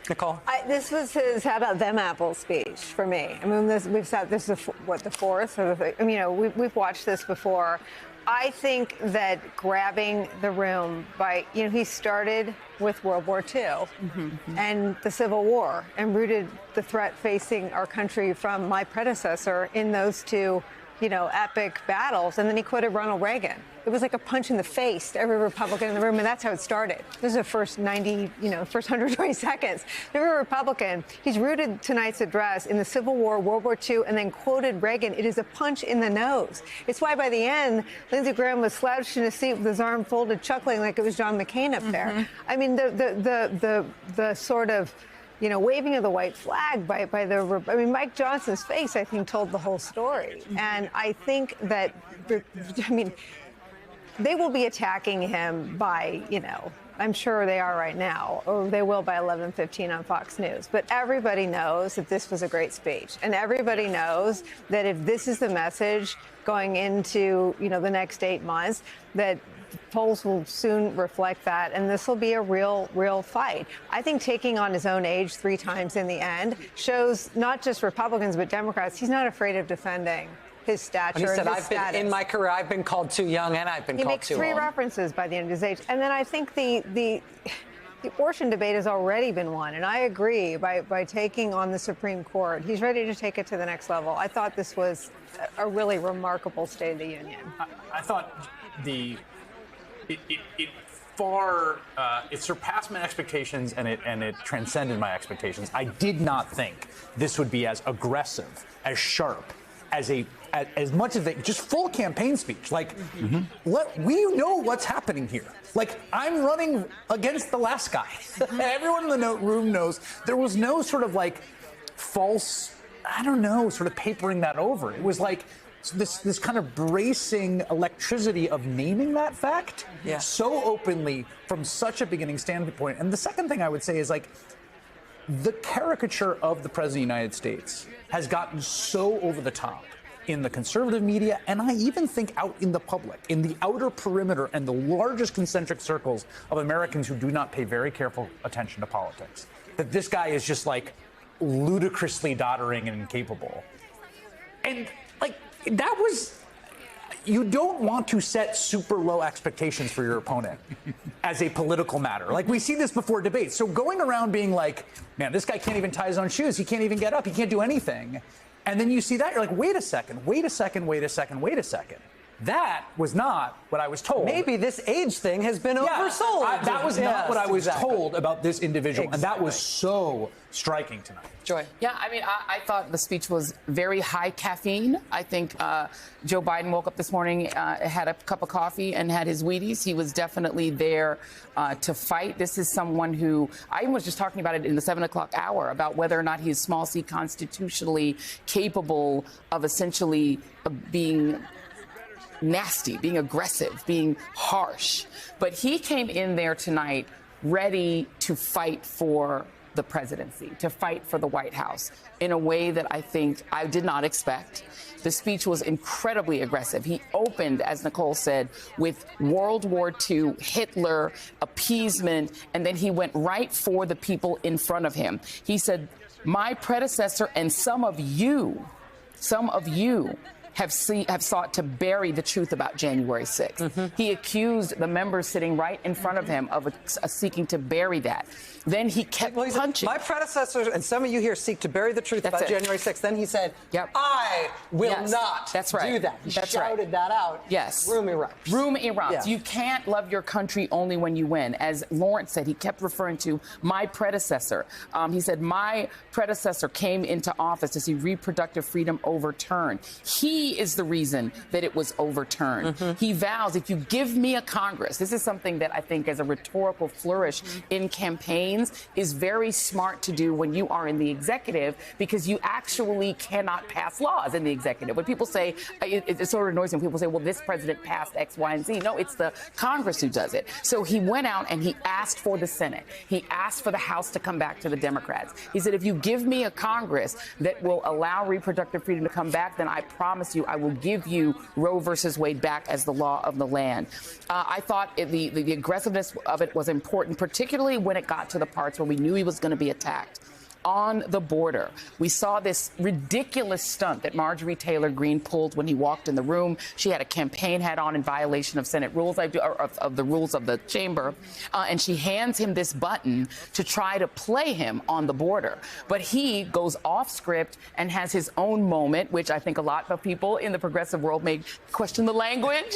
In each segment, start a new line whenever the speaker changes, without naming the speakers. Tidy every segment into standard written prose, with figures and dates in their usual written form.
Nicole?
This was his "How About Them Apples" speech for me. I mean, we've said this is the fourth or the. I mean, we've watched this before. I think that grabbing the room by, he started with World War II and the Civil War and rooted the threat facing our country from my predecessor in those two, epic battles. And then he quoted Ronald Reagan. It was like a punch in the face to every Republican in the room, and that's how it started. This is the first 120 seconds. Every Republican, he's rooted tonight's address in the Civil War, World War II, and then quoted Reagan. It is a punch in the nose. It's why by the end, Lindsey Graham was slouched in his seat with his arm folded, chuckling like it was John McCain up there. I mean, the sort of waving of the white flag by Mike Johnson's face, I think, told the whole story. And I think that, they will be attacking him by, I'm sure they are right now, or they will by 11:15 on Fox News. But everybody knows that this was a great speech. And everybody knows that if this is the message going into, the next 8 months, that polls will soon reflect that, and this will be a real fight. I think taking on his own age 3 times in the end shows not just Republicans but Democrats he's not afraid of defending his stature.
And he said,
his status.
in my career, I've been called too young and I've been called too old.
He makes 3 references by the end of his age. And then I think the abortion debate has already been won. And I agree by taking on the Supreme Court. He's ready to take it to the next level. I thought this was a really remarkable State of the Union.
I thought it surpassed my expectations and it transcended my expectations. I did not think this would be as aggressive, as sharp, as much as just full campaign speech. Like, we know what's happening here. Like, I'm running against the last guy. Everyone in the room knows there was no sort of like false, sort of papering that over. It was like this kind of bracing electricity of naming that fact so openly from such a beginning standpoint. And the second thing I would say is, like, the caricature of the President of the United States has gotten so over the top in the conservative media, and I even think out in the public, in the outer perimeter and the largest concentric circles of Americans who do not pay very careful attention to politics, that this guy is just like ludicrously doddering and incapable. And like, that was, you don't want to set super low expectations for your opponent as a political matter. Like, we see this before debates. So going around being like, man, this guy can't even tie his own shoes. He can't even get up. He can't do anything. And then you see that, you're like, wait a second. That was not what I was told.
Maybe this age thing has been oversold.
That was not what I was told about this individual. And that was so striking tonight.
Joy.
Yeah, I mean, I thought the speech was very high caffeine. I think Joe Biden woke up this morning, had a cup of coffee and had his Wheaties. He was definitely there to fight. This is someone who, I was just talking about it in the 7 o'clock hour, about whether or not he's small c constitutionally capable of essentially being nasty, being aggressive, being harsh. But he came in there tonight ready to fight for the presidency, to fight for the White House in a way that I think I did not expect. The speech was incredibly aggressive. He opened, as Nicole said, with World War II, Hitler, appeasement, and then he went right for the people in front of him. He said, my predecessor and some of you have sought to bury the truth about January 6th. He accused the members sitting right in front of him of seeking to bury that. Then he kept punching.
My predecessors and some of you here seek to bury the truth about January 6th. Then he said, I will not do that. He shouted that out.
Yes.
Room erupts.
Room erupts.
Yeah.
You can't love your country only when you win. As Lawrence said, he kept referring to my predecessor. He said, my predecessor came into office to see reproductive freedom overturned. He is the reason that it was overturned. He vows, if you give me a Congress, this is something that I think as a rhetorical flourish in campaigns is very smart to do when you are in the executive, because you actually cannot pass laws in the executive. When people say, it sort of annoys me when people say, well, this president passed X, Y, and Z. No, it's the Congress who does it. So he went out and he asked for the Senate. He asked for the House to come back to the Democrats. He said, if you give me a Congress that will allow reproductive freedom to come back, then I promise you you, I will give you Roe versus Wade back as the law of the land. I thought the aggressiveness of it was important, particularly when it got to the parts where we knew he was going to be attacked. On the border, we saw this ridiculous stunt that Marjorie Taylor Greene pulled when he walked in the room. She had a campaign hat on in violation of Senate rules, of the rules of the chamber, and she hands him this button to try to play him on the border. But he goes off script and has his own moment, which I think a lot of people in the progressive world may question the language.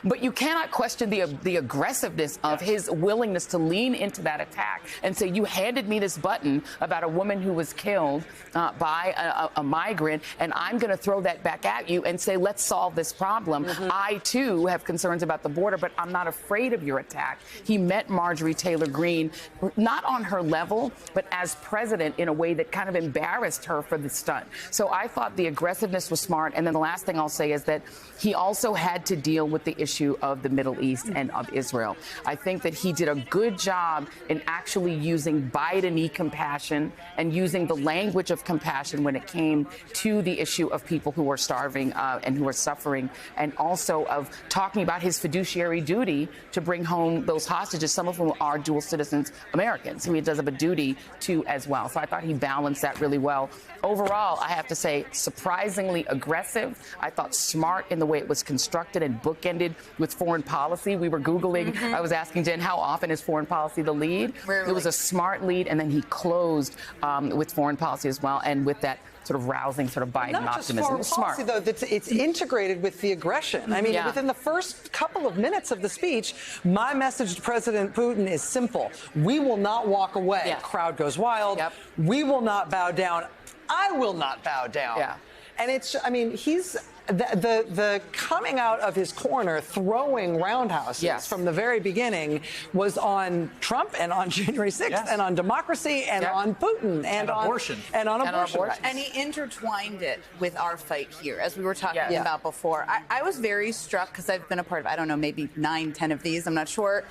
But you cannot question the aggressiveness of his willingness to lean into that attack and say, you handed me this button about a woman who was killed by a migrant, and I'm going to throw that back at you and say, let's solve this problem. I, too, have concerns about the border, but I'm not afraid of your attack. He met Marjorie Taylor Greene, not on her level, but as president in a way that kind of embarrassed her for the stunt. So I thought the aggressiveness was smart. And then the last thing I'll say is that he also had to deal with the issue of the Middle East and of Israel. I think that he did a good job in actually using Biden-y compassion and using the language of compassion when it came to the issue of people who are starving and who are suffering, and also of talking about his fiduciary duty to bring home those hostages, some of whom are dual citizens Americans, who he does have a duty to as well. So I thought he balanced that really well. Overall, I have to say, surprisingly aggressive. I thought smart in the way it was constructed and bookended with foreign policy. We were Googling. I was asking Jen, how often is foreign policy the lead?
Rarely.
It was a smart lead, and then he closed with foreign policy as well, and with that sort of rousing sort of Biden optimism.
Not just foreign policy, though, it's integrated with the aggression. I mean, within the first couple of minutes of the speech, my message to President Putin is simple. We will not walk away.
Yeah.
Crowd goes wild.
Yep.
We will not bow down. I will not bow down.
Yeah.
And it's, I mean, he's the coming out of his corner, throwing roundhouses from the very beginning was on Trump and on January 6th and on democracy and on Putin and on
abortion.
And on abortion.
And he intertwined it with our fight here, as we were talking about before. I was very struck because I've been a part of, I don't know, maybe 9, 10 of these. I'm not sure.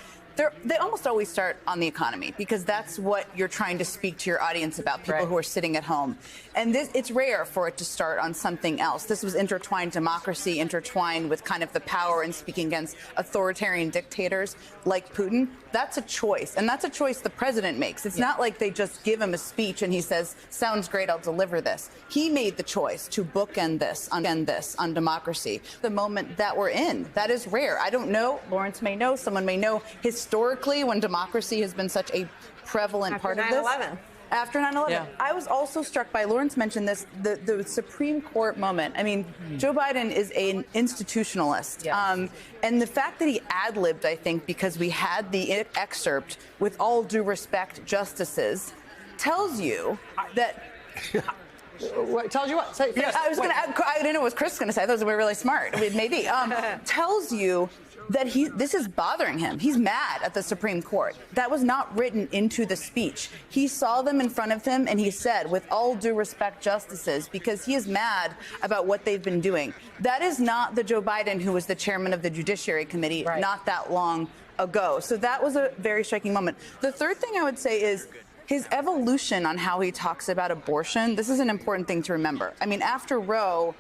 They almost always start on the economy because that's what you're trying to speak to your audience about, people who are sitting at home. And it's rare for it to start on something else. This was intertwined democracy, intertwined with kind of the power and speaking against authoritarian dictators like Putin. That's a choice. And that's a choice the president makes. It's not like they just give him a speech and he says, sounds great, I'll deliver this. He made the choice to bookend this on democracy. The moment that we're in, that is rare. I don't know, Lawrence may know, someone may know, historically, when democracy has been such a prevalent part of this. After 9/11. I was also struck by, Lawrence mentioned this, the Supreme Court moment. I mean, Joe Biden is an institutionalist. And the fact that he ad-libbed, I think, because we had the excerpt, with all due respect, justices, tells you that...
What, tells you what? Say,
I was going to add, I didn't know what Chris was going to say. I thought it was really smart. Maybe. Tells you that this is bothering him. He's mad at the Supreme Court. That was not written into the speech. He saw them in front of him and he said, with all due respect, justices, because he is mad about what they've been doing. That is not the Joe Biden who was the chairman of the Judiciary Committee not that long ago. So that was a very striking moment. The third thing I would say is his evolution on how he talks about abortion. This is an important thing to remember. I mean, after Roe,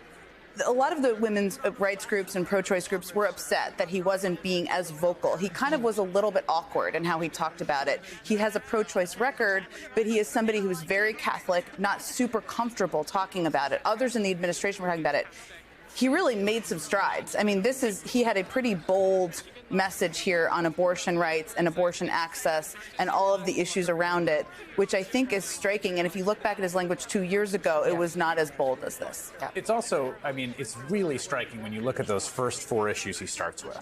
a lot of the women's rights groups and pro-choice groups were upset that he wasn't being as vocal. He kind of was a little bit awkward in how he talked about it. He has a pro-choice record, but he is somebody who is very Catholic, not super comfortable talking about it. Others in the administration were talking about it. He really made some strides. I mean, he had a pretty bold message here on abortion rights and abortion access and all of the issues around it, which I think is striking. And if you look back at his language 2 years ago, it was not as bold as this.
It's also, I mean, it's really striking when you look at those first 4 issues he starts with.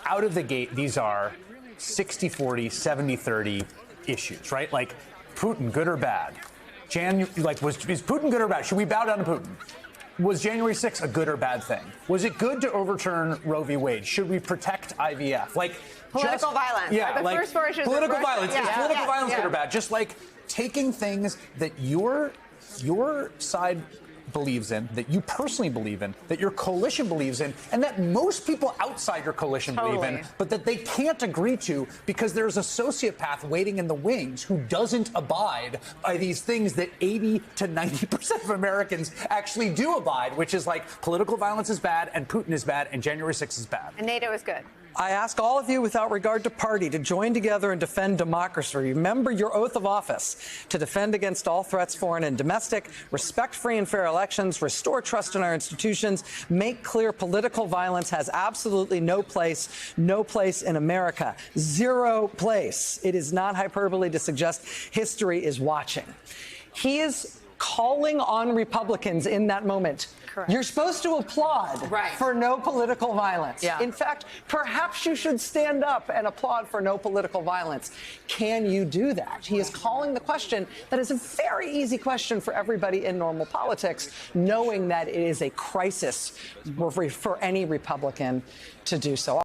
Out of the gate, these are 60-40, 70-30 issues, right? Like, Putin, good or bad? Is Putin good or bad? Should we bow down to Putin? Was January 6th a good or bad thing? Was it good to overturn Roe v. Wade? Should we protect IVF?
Political violence.
Yeah,
the first 4 issues.
Political violence. Is political violence good or bad? Just like taking things that your side believes in, that you personally believe in, that your coalition believes in, and that most people outside your coalition believe in, but that they can't agree to because there's a sociopath waiting in the wings who doesn't abide by these things that 80 to 90% of Americans actually do abide, which is like political violence is bad and Putin is bad and January 6th is bad.
And NATO is good.
I ask all of you, without regard to party, to join together and defend democracy. Remember your oath of office to defend against all threats, foreign and domestic, respect free and fair elections, restore trust in our institutions, make clear political violence has absolutely no place in America. Zero place. It is not hyperbole to suggest history is watching. He is calling on Republicans in that moment.
Correct.
You're supposed to applaud for no political violence.
Yeah.
In fact, perhaps you should stand up and applaud for no political violence. Can you do that? He is calling the question that is a very easy question for everybody in normal politics, knowing that it is a crisis for any Republican to do so.